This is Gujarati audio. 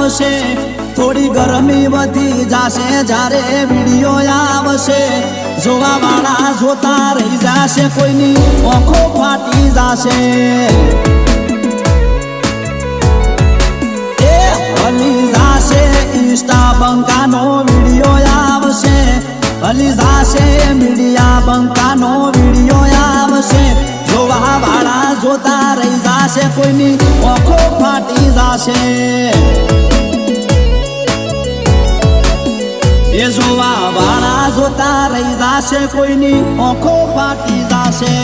આવશે થોડી ગરમી વધી જાશે જ્યારે વિડિયો આવશે જોવા વાળા જોતા રહી જાશે કોઈની આંખો ફાટી જાશે એ હલી જાશે ઇન્સ્ટા બંકાનો વિડિયો આવશે હલી જાશે મીડિયા બંકાનો વિડિયો આવશે જોવા વાળા જોતા રહી જાશે કોઈની આંખો ફાટી જાશે એ જોવા વાળા જોતા રહી જાશે કોઈની આંખો ફાટી જાશે।